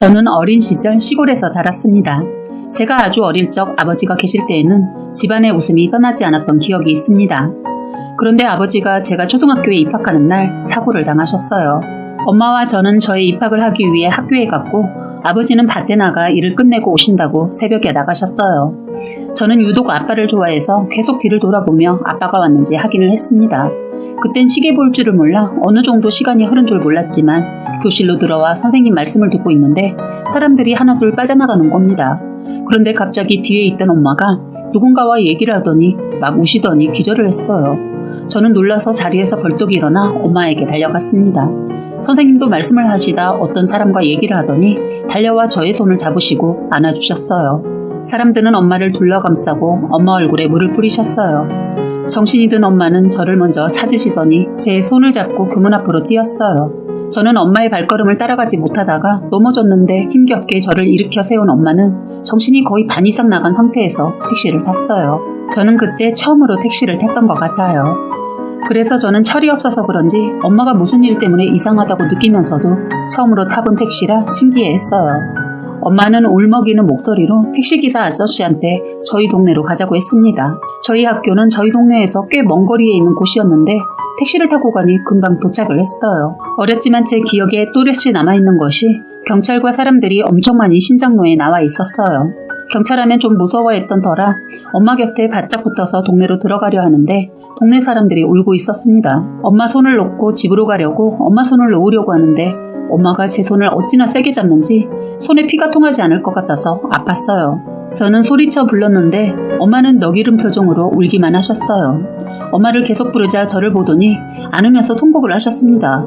저는 어린 시절 시골에서 자랐습니다. 제가 아주 어릴 적 아버지가 계실 때에는 집안의 웃음이 떠나지 않았던 기억이 있습니다. 그런데 아버지가 제가 초등학교에 입학하는 날 사고를 당하셨어요. 엄마와 저는 저의 입학을 하기 위해 학교에 갔고 아버지는 밭에 나가 일을 끝내고 오신다고 새벽에 나가셨어요. 저는 유독 아빠를 좋아해서 계속 뒤를 돌아보며 아빠가 왔는지 확인을 했습니다. 그땐 시계 볼 줄을 몰라 어느 정도 시간이 흐른 줄 몰랐지만 교실로 들어와 선생님 말씀을 듣고 있는데 사람들이 하나둘 빠져나가는 겁니다. 그런데 갑자기 뒤에 있던 엄마가 누군가와 얘기를 하더니 막 우시더니 기절을 했어요. 저는 놀라서 자리에서 벌떡 일어나 엄마에게 달려갔습니다. 선생님도 말씀을 하시다 어떤 사람과 얘기를 하더니 달려와 저의 손을 잡으시고 안아주셨어요. 사람들은 엄마를 둘러감싸고 엄마 얼굴에 물을 뿌리셨어요. 정신이 든 엄마는 저를 먼저 찾으시더니 제 손을 잡고 교문 앞으로 뛰었어요. 저는 엄마의 발걸음을 따라가지 못하다가 넘어졌는데 힘겹게 저를 일으켜 세운 엄마는 정신이 거의 반 이상 나간 상태에서 택시를 탔어요. 저는 그때 처음으로 택시를 탔던 것 같아요. 그래서 저는 철이 없어서 그런지 엄마가 무슨 일 때문에 이상하다고 느끼면서도 처음으로 타본 택시라 신기해했어요. 엄마는 울먹이는 목소리로 택시기사 아저씨한테 저희 동네로 가자고 했습니다. 저희 학교는 저희 동네에서 꽤 먼 거리에 있는 곳이었는데 택시를 타고 가니 금방 도착을 했어요. 어렸지만 제 기억에 또렷이 남아있는 것이 경찰과 사람들이 엄청 많이 신장로에 나와 있었어요. 경찰하면 좀 무서워했던 터라 엄마 곁에 바짝 붙어서 동네로 들어가려 하는데 동네 사람들이 울고 있었습니다. 엄마 손을 놓고 집으로 가려고 엄마 손을 놓으려고 하는데 엄마가 제 손을 어찌나 세게 잡는지 손에 피가 통하지 않을 것 같아서 아팠어요. 저는 소리쳐 불렀는데 엄마는 넋 잃은 표정으로 울기만 하셨어요. 엄마를 계속 부르자 저를 보더니 안으면서 통곡을 하셨습니다.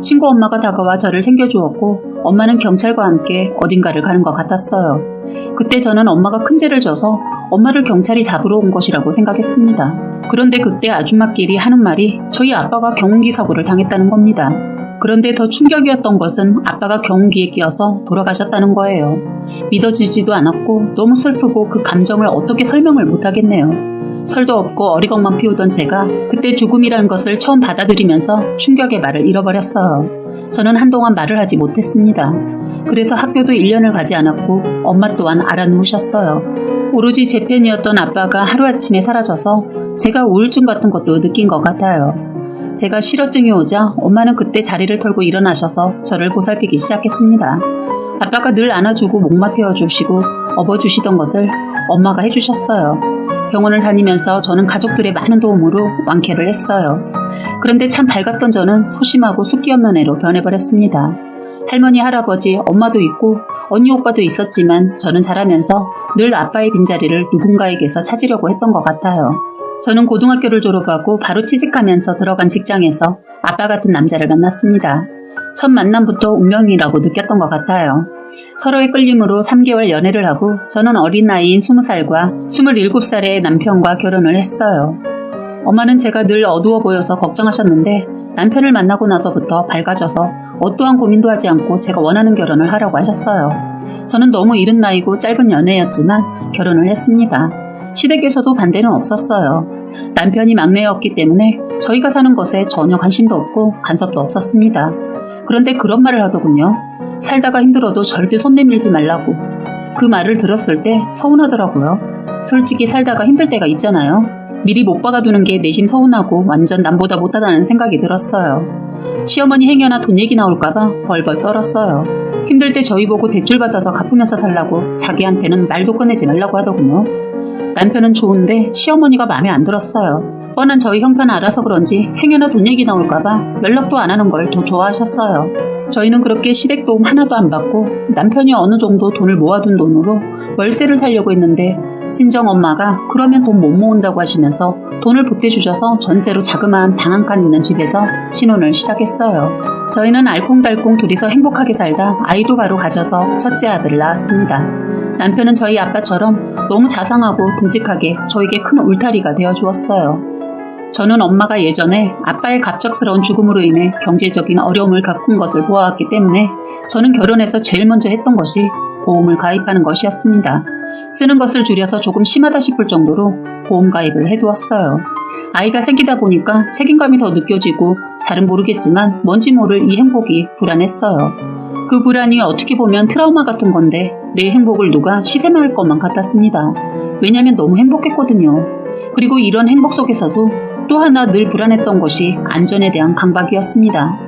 친구 엄마가 다가와 저를 챙겨주었고 엄마는 경찰과 함께 어딘가를 가는 것 같았어요. 그때 저는 엄마가 큰 죄를 져서 엄마를 경찰이 잡으러 온 것이라고 생각했습니다. 그런데 그때 아줌마끼리 하는 말이 저희 아빠가 경운기 사고를 당했다는 겁니다. 그런데 더 충격이었던 것은 아빠가 경운기에 끼어서 돌아가셨다는 거예요. 믿어지지도 않았고 너무 슬프고 그 감정을 어떻게 설명을 못하겠네요. 설도 없고 어리광만 피우던 제가 그때 죽음이라는 것을 처음 받아들이면서 충격의 말을 잃어버렸어요. 저는 한동안 말을 하지 못했습니다. 그래서 학교도 1년을 가지 않았고 엄마 또한 알아누우셨어요. 오로지 제 편이었던 아빠가 하루아침에 사라져서 제가 우울증 같은 것도 느낀 것 같아요. 제가 실어증이 오자 엄마는 그때 자리를 털고 일어나셔서 저를 보살피기 시작했습니다. 아빠가 늘 안아주고 목마 태워주시고 업어주시던 것을 엄마가 해주셨어요. 병원을 다니면서 저는 가족들의 많은 도움으로 완쾌를 했어요. 그런데 참 밝았던 저는 소심하고 숫기 없는 애로 변해버렸습니다. 할머니, 할아버지, 엄마도 있고 언니, 오빠도 있었지만 저는 자라면서 늘 아빠의 빈자리를 누군가에게서 찾으려고 했던 것 같아요. 저는 고등학교를 졸업하고 바로 취직하면서 들어간 직장에서 아빠 같은 남자를 만났습니다. 첫 만남부터 운명이라고 느꼈던 것 같아요. 서로의 끌림으로 3개월 연애를 하고 저는 어린 나이인 20살과 27살의 남편과 결혼을 했어요. 엄마는 제가 늘 어두워 보여서 걱정하셨는데 남편을 만나고 나서부터 밝아져서 어떠한 고민도 하지 않고 제가 원하는 결혼을 하라고 하셨어요. 저는 너무 이른 나이고 짧은 연애였지만 결혼을 했습니다. 시댁에서도 반대는 없었어요. 남편이 막내였기 때문에 저희가 사는 것에 전혀 관심도 없고 간섭도 없었습니다. 그런데 그런 말을 하더군요. 살다가 힘들어도 절대 손 내밀지 말라고. 그 말을 들었을 때 서운하더라고요. 솔직히 살다가 힘들 때가 있잖아요. 미리 못 박아두는 게 내심 서운하고 완전 남보다 못하다는 생각이 들었어요. 시어머니 행여나 돈 얘기 나올까봐 벌벌 떨었어요. 힘들 때 저희 보고 대출 받아서 갚으면서 살라고 자기한테는 말도 꺼내지 말라고 하더군요. 남편은 좋은데 시어머니가 마음에 안 들었어요. 뻔한 저희 형편 알아서 그런지 행여나 돈 얘기 나올까봐 연락도 안 하는 걸 더 좋아하셨어요. 저희는 그렇게 시댁 도움 하나도 안 받고 남편이 어느 정도 돈을 모아둔 돈으로 월세를 살려고 했는데 친정 엄마가 그러면 돈 못 모은다고 하시면서 돈을 보태주셔서 전세로 자그마한 방 한 칸 있는 집에서 신혼을 시작했어요. 저희는 알콩달콩 둘이서 행복하게 살다 아이도 바로 가져서 첫째 아들을 낳았습니다. 남편은 저희 아빠처럼 너무 자상하고 듬직하게 저에게 큰 울타리가 되어주었어요. 저는 엄마가 예전에 아빠의 갑작스러운 죽음으로 인해 경제적인 어려움을 겪은 것을 보아왔기 때문에 저는 결혼해서 제일 먼저 했던 것이 보험을 가입하는 것이었습니다. 쓰는 것을 줄여서 조금 심하다 싶을 정도로 보험 가입을 해두었어요. 아이가 생기다 보니까 책임감이 더 느껴지고 잘은 모르겠지만 뭔지 모를 이 행복이 불안했어요. 그 불안이 어떻게 보면 트라우마 같은 건데 내 행복을 누가 시샘할 것만 같았습니다. 왜냐면 너무 행복했거든요. 그리고 이런 행복 속에서도 또 하나 늘 불안했던 것이 안전에 대한 강박이었습니다.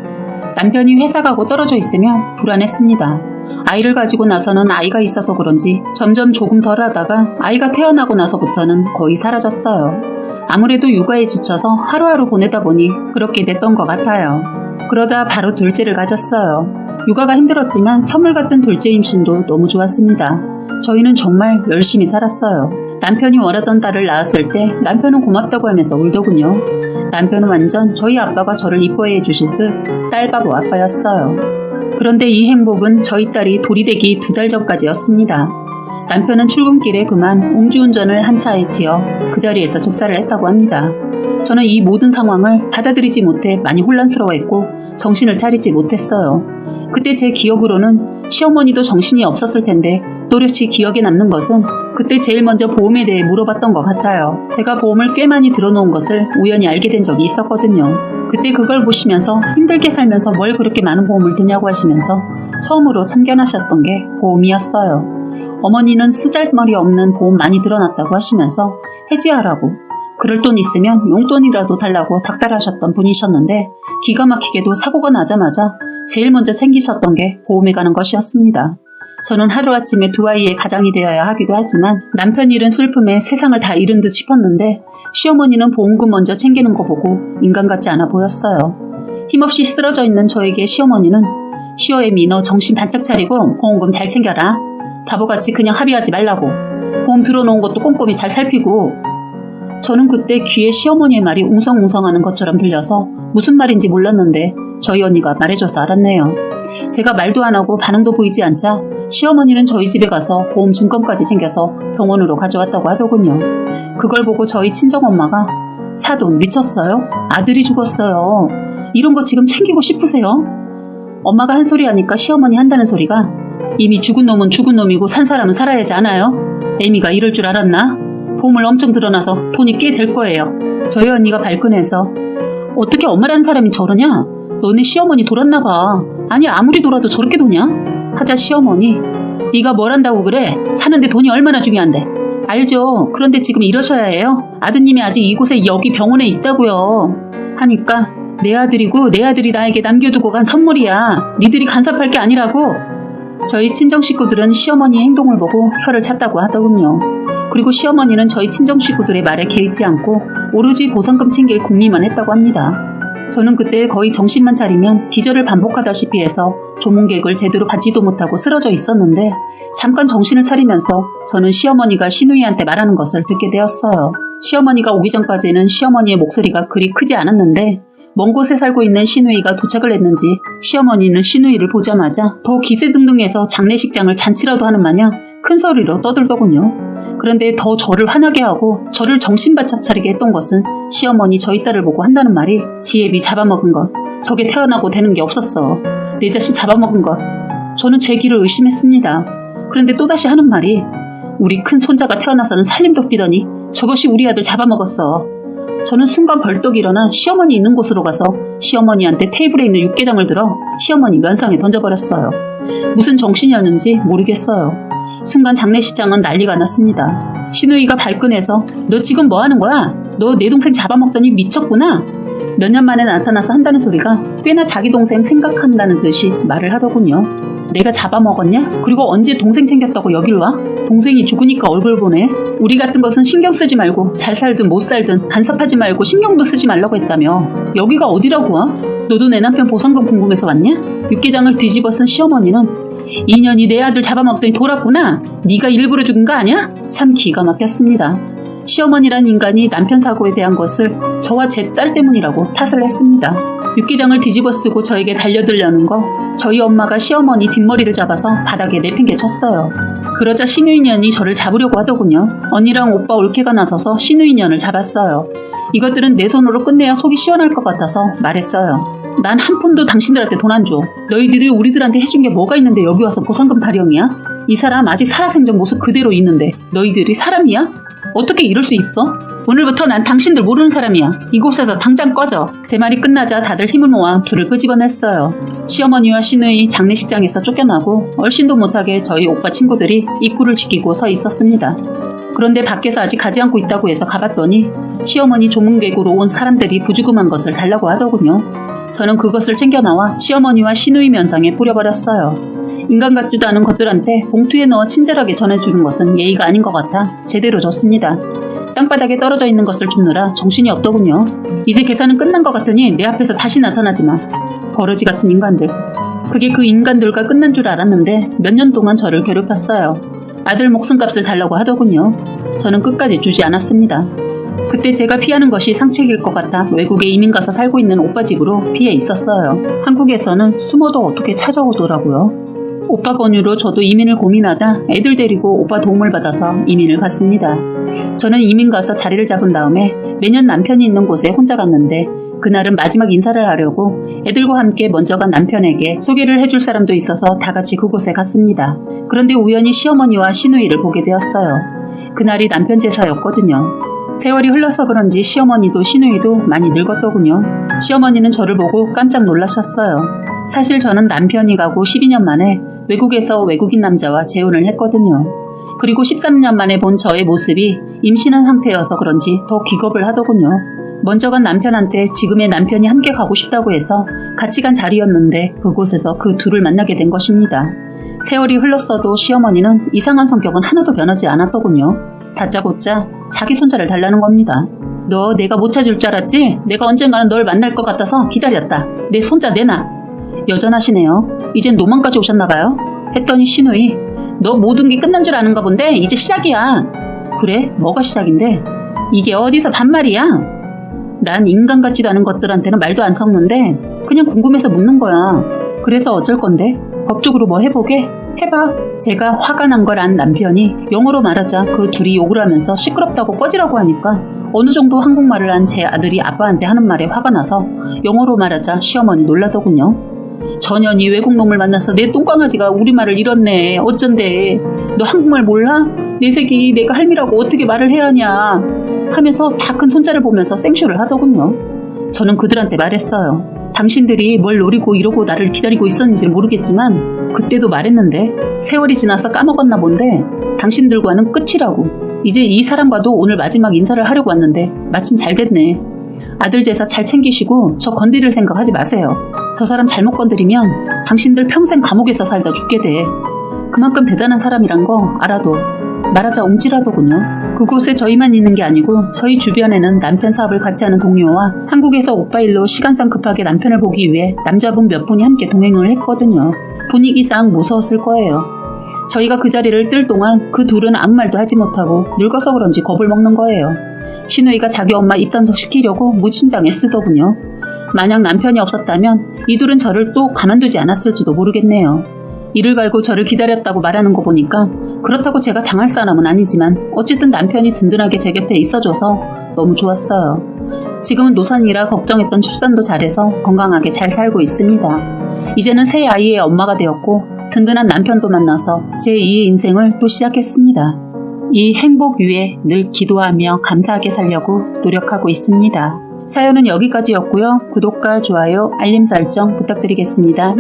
남편이 회사 가고 떨어져 있으면 불안했습니다. 아이를 가지고 나서는 아이가 있어서 그런지 점점 조금 덜 하다가 아이가 태어나고 나서부터는 거의 사라졌어요. 아무래도 육아에 지쳐서 하루하루 보내다 보니 그렇게 됐던 것 같아요. 그러다 바로 둘째를 가졌어요. 육아가 힘들었지만 선물 같은 둘째 임신도 너무 좋았습니다. 저희는 정말 열심히 살았어요. 남편이 원하던 딸을 낳았을 때 남편은 고맙다고 하면서 울더군요. 남편은 완전 저희 아빠가 저를 이뻐해 주시듯 딸바보 아빠였어요. 그런데 이 행복은 저희 딸이 돌이 되기 2달 전까지였습니다. 남편은 출근길에 그만 음주운전을 한 차에 치여 그 자리에서 즉사를 했다고 합니다. 저는 이 모든 상황을 받아들이지 못해 많이 혼란스러워했고 정신을 차리지 못했어요. 그때 제 기억으로는 시어머니도 정신이 없었을 텐데 또렷이 기억에 남는 것은 그때 제일 먼저 보험에 대해 물어봤던 것 같아요. 제가 보험을 꽤 많이 들어놓은 것을 우연히 알게 된 적이 있었거든요. 그때 그걸 보시면서 힘들게 살면서 뭘 그렇게 많은 보험을 드냐고 하시면서 처음으로 참견하셨던 게 보험이었어요. 어머니는 쓰잘머리 없는 보험 많이 들어놨다고 하시면서 해지하라고 그럴 돈 있으면 용돈이라도 달라고 닥달하셨던 분이셨는데 기가 막히게도 사고가 나자마자 제일 먼저 챙기셨던 게 보험에 가는 것이었습니다. 저는 하루아침에 2아이의 가장이 되어야 하기도 하지만 남편 잃은 슬픔에 세상을 다 잃은 듯 싶었는데 시어머니는 보험금 먼저 챙기는 거 보고 인간 같지 않아 보였어요. 힘없이 쓰러져 있는 저에게 시어머니는 시어애미 너 정신 바짝 차리고 보험금 잘 챙겨라. 바보같이 그냥 합의하지 말라고. 보험 들어놓은 것도 꼼꼼히 잘 살피고. 저는 그때 귀에 시어머니의 말이 웅성웅성하는 것처럼 들려서 무슨 말인지 몰랐는데 저희 언니가 말해줘서 알았네요. 제가 말도 안 하고 반응도 보이지 않자 시어머니는 저희 집에 가서 보험 증권까지 챙겨서 병원으로 가져왔다고 하더군요. 그걸 보고 저희 친정엄마가 사돈 미쳤어요? 아들이 죽었어요. 이런 거 지금 챙기고 싶으세요? 엄마가 한 소리 하니까 시어머니 한다는 소리가 이미 죽은 놈은 죽은 놈이고 산 사람은 살아야지 않아요? 애미가 이럴 줄 알았나? 보험을 엄청 들어놔서 돈이 꽤 될 거예요. 저희 언니가 발끈해서 어떻게 엄마라는 사람이 저러냐? 너네 시어머니 돌았나 봐. 아니 아무리 돌아도 저렇게 도냐? 하자 시어머니 네가 뭘 한다고 그래? 사는데 돈이 얼마나 중요한데. 알죠. 그런데 지금 이러셔야 해요. 아드님이 아직 이곳에 여기 병원에 있다고요. 하니까 내 아들이고 내 아들이 나에게 남겨두고 간 선물이야. 니들이 간섭할 게 아니라고. 저희 친정 식구들은 시어머니의 행동을 보고 혀를 찼다고 하더군요. 그리고 시어머니는 저희 친정 식구들의 말에 개의치 않고 오로지 보상금 챙길 궁리만 했다고 합니다. 저는 그때 거의 정신만 차리면 기절을 반복하다시피 해서 조문객을 제대로 받지도 못하고 쓰러져 있었는데 잠깐 정신을 차리면서 저는 시어머니가 시누이한테 말하는 것을 듣게 되었어요. 시어머니가 오기 전까지는 시어머니의 목소리가 그리 크지 않았는데 먼 곳에 살고 있는 시누이가 도착을 했는지 시어머니는 시누이를 보자마자 더 기세등등해서 장례식장을 잔치라도 하는 마냥 큰 소리로 떠들더군요. 그런데 더 저를 화나게 하고 저를 정신바짝 차리게 했던 것은 시어머니 저희 딸을 보고 한다는 말이 지혜비 잡아먹은 것. 저게 태어나고 되는 게 없었어. 내 자식 잡아먹은 것. 저는 제 귀를 의심했습니다. 그런데 또다시 하는 말이 우리 큰 손자가 태어나서는 살림도 삐더니 저것이 우리 아들 잡아먹었어. 저는 순간 벌떡 일어나 시어머니 있는 곳으로 가서 시어머니한테 테이블에 있는 육개장을 들어 시어머니 면상에 던져버렸어요. 무슨 정신이었는지 모르겠어요. 순간 장례식장은 난리가 났습니다. 시누이가 발끈해서 너 지금 뭐 하는 거야? 너 내 동생 잡아먹더니 미쳤구나? 몇 년 만에 나타나서 한다는 소리가 꽤나 자기 동생 생각한다는 듯이 말을 하더군요. 내가 잡아먹었냐? 그리고 언제 동생 챙겼다고 여길 와? 동생이 죽으니까 얼굴 보네. 우리 같은 것은 신경 쓰지 말고 잘 살든 못 살든 간섭하지 말고 신경도 쓰지 말라고 했다며. 여기가 어디라고 와? 너도 내 남편 보상금 궁금해서 왔냐? 육개장을 뒤집어 쓴 시어머니는 인연이 내 아들 잡아먹더니 돌았구나. 네가 일부러 죽은 거 아니야? 참 기가 막혔습니다. 시어머니란 인간이 남편 사고에 대한 것을 저와 제 딸 때문이라고 탓을 했습니다. 육개장을 뒤집어 쓰고 저에게 달려들려는 거 저희 엄마가 시어머니 뒷머리를 잡아서 바닥에 내팽개쳤어요. 그러자 시누이년이 저를 잡으려고 하더군요. 언니랑 오빠 올케가 나서서 시누이년을 잡았어요. 이것들은 내 손으로 끝내야 속이 시원할 것 같아서 말했어요. 난 한 푼도 당신들한테 돈 안 줘. 너희들이 우리들한테 해준 게 뭐가 있는데 여기 와서 보상금 타령이야? 이 사람 아직 살아생전 모습 그대로 있는데 너희들이 사람이야? 어떻게 이럴 수 있어? 오늘부터 난 당신들 모르는 사람이야. 이곳에서 당장 꺼져. 제 말이 끝나자 다들 힘을 모아 둘을 끄집어냈어요. 시어머니와 시누이 장례식장에서 쫓겨나고 얼씬도 못하게 저희 오빠 친구들이 입구를 지키고 서 있었습니다. 그런데 밖에서 아직 가지 않고 있다고 해서 가봤더니 시어머니 조문객으로 온 사람들이 부주금한 것을 달라고 하더군요. 저는 그것을 챙겨 나와 시어머니와 시누이 면상에 뿌려버렸어요. 인간 같지도 않은 것들한테 봉투에 넣어 친절하게 전해주는 것은 예의가 아닌 것 같아 제대로 줬습니다. 땅바닥에 떨어져 있는 것을 줍느라 정신이 없더군요. 이제 계산은 끝난 것 같으니 내 앞에서 다시 나타나지 마. 버러지 같은 인간들. 그게 그 인간들과 끝난 줄 알았는데 몇 년 동안 저를 괴롭혔어요. 아들 목숨값을 달라고 하더군요. 저는 끝까지 주지 않았습니다. 그때 제가 피하는 것이 상책일 것 같아 외국에 이민 가서 살고 있는 오빠 집으로 피해 있었어요. 한국에서는 숨어도 어떻게 찾아오더라고요. 오빠 권유로 저도 이민을 고민하다 애들 데리고 오빠 도움을 받아서 이민을 갔습니다. 저는 이민 가서 자리를 잡은 다음에 매년 남편이 있는 곳에 혼자 갔는데 그날은 마지막 인사를 하려고 애들과 함께 먼저 간 남편에게 소개를 해줄 사람도 있어서 다 같이 그곳에 갔습니다. 그런데 우연히 시어머니와 시누이를 보게 되었어요. 그날이 남편 제사였거든요. 세월이 흘러서 그런지 시어머니도 시누이도 많이 늙었더군요. 시어머니는 저를 보고 깜짝 놀라셨어요. 사실 저는 남편이 가고 12년 만에 외국에서 외국인 남자와 재혼을 했거든요. 그리고 13년 만에 본 저의 모습이 임신한 상태여서 그런지 더 기겁을 하더군요. 먼저 간 남편한테 지금의 남편이 함께 가고 싶다고 해서 같이 간 자리였는데 그곳에서 그 둘을 만나게 된 것입니다. 세월이 흘렀어도 시어머니는 이상한 성격은 하나도 변하지 않았더군요. 다짜고짜 자기 손자를 달라는 겁니다. 너 내가 못 찾을 줄 알았지? 내가 언젠가는 널 만날 것 같아서 기다렸다. 내 손자 내놔. 여전하시네요. 이젠 노망까지 오셨나봐요. 했더니 시누이, 너 모든 게 끝난 줄 아는가 본데 이제 시작이야. 그래? 뭐가 시작인데? 이게 어디서 반말이야? 난 인간 같지도 않은 것들한테는 말도 안 섞는데 그냥 궁금해서 묻는 거야. 그래서 어쩔 건데? 법적으로 뭐 해보게? 해봐. 제가 화가 난 걸 안 남편이 영어로 말하자 그 둘이 욕을 하면서 시끄럽다고 꺼지라고 하니까 어느 정도 한국말을 한 제 아들이 아빠한테 하는 말에 화가 나서 영어로 말하자 시어머니 놀라더군요. 전현이 외국놈을 만나서 내 똥강아지가 우리말을 잃었네. 어쩐데. 너 한국말 몰라? 내 새끼 내가 할미라고 어떻게 말을 해야 하냐 하면서 다 큰 손자를 보면서 생쇼를 하더군요. 저는 그들한테 말했어요. 당신들이 뭘 노리고 이러고 나를 기다리고 있었는지 모르겠지만 그때도 말했는데 세월이 지나서 까먹었나 본데 당신들과는 끝이라고. 이제 이 사람과도 오늘 마지막 인사를 하려고 왔는데 마침 잘 됐네. 아들 제사 잘 챙기시고 저 건드릴 생각 하지 마세요. 저 사람 잘못 건드리면 당신들 평생 감옥에서 살다 죽게 돼. 그만큼 대단한 사람이란 거 알아도 말하자 옹질하더군요. 그곳에 저희만 있는 게 아니고 저희 주변에는 남편 사업을 같이 하는 동료와 한국에서 오빠 일로 시간상 급하게 남편을 보기 위해 남자분 몇 분이 함께 동행을 했거든요. 분위기상 무서웠을 거예요. 저희가 그 자리를 뜰 동안 그 둘은 아무 말도 하지 못하고 늙어서 그런지 겁을 먹는 거예요. 시누이가 자기 엄마 입단속 시키려고 무진장 애쓰더군요. 만약 남편이 없었다면 이 둘은 저를 또 가만두지 않았을지도 모르겠네요. 이를 갈고 저를 기다렸다고 말하는 거 보니까 그렇다고 제가 당할 사람은 아니지만 어쨌든 남편이 든든하게 제 곁에 있어줘서 너무 좋았어요. 지금은 노산이라 걱정했던 출산도 잘해서 건강하게 잘 살고 있습니다. 이제는 새 아이의 엄마가 되었고 든든한 남편도 만나서 제2의 인생을 또 시작했습니다. 이 행복 위에 늘 기도하며 감사하게 살려고 노력하고 있습니다. 사연은 여기까지였고요. 구독과 좋아요, 알림 설정 부탁드리겠습니다.